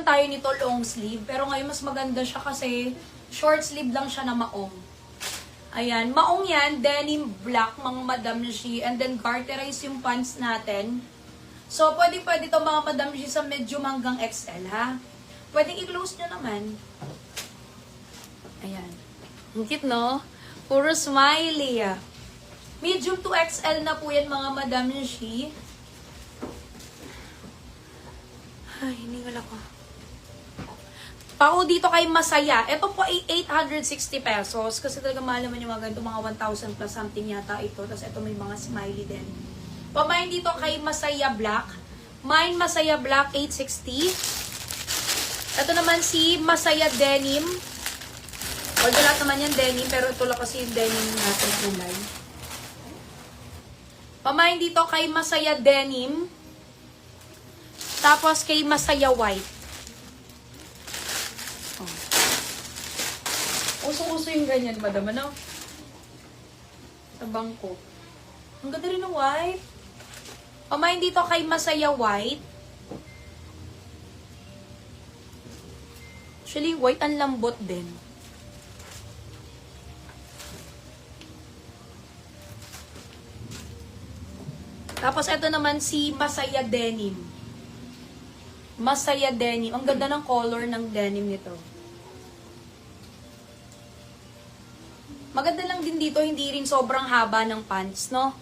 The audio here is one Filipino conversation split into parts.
naman tayo nito long sleeve. Pero ngayon mas maganda siya kasi short sleeve lang siya na maong. Ayan. Maong yan. Denim black, mga Madam G. And then garterize yung pants natin. So, pwede to mga Madam G sa medium hanggang XL, ha? Pwedeng i-close nyo naman. Ayan. Ang cute, no? Puro smiley, ah. Medium to XL na po yan, mga Madam G. Ay, hiningal ako. Pao dito kay Masaya. Ito po ay 860 pesos. Kasi talaga mahal naman yung mga ganito, mga 1,000 plus something yata ito. Tapos ito may mga smiley din. Pamain dito kay Masaya Black. Mine Masaya Black, 860. Ito naman si Masaya Denim. Although lahat naman yan denim, pero ito lang kasi yung denim natin kulay. Pamain dito kay Masaya Denim. Tapos kay Masaya White. Oh. Uso-uso yung ganyan, madam, ano? Sa bangko. Ang ganda rin ng white. Pamain dito kay Masaya White. Actually, white ang lambot din. Tapos, ito naman si Masaya Denim. Masaya Denim. Ang ganda ng color ng denim nito. Maganda lang din dito, hindi rin sobrang haba ng pants, no?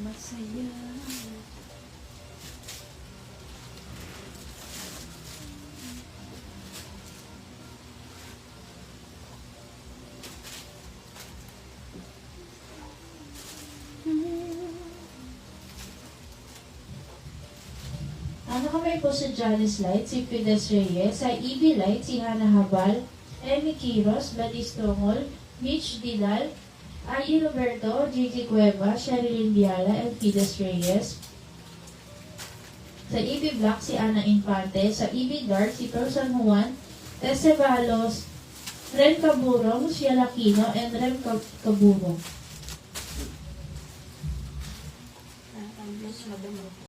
Masaya. Nakamay po sa Janice Light, si Fides Reyes, sa EB Light, si Hannah Habal, Emmy Quiros, Batistongol, Mitch Didal, Ay Roberto, Gigi Cueva, Sherilyn Diala, and Fides Reyes. Sa EB Black, si Ana Infante, sa EB Dark, si Pearl San Juan, Estebalos, Ren Caburong, Shia Aquino, and Rem Caburong.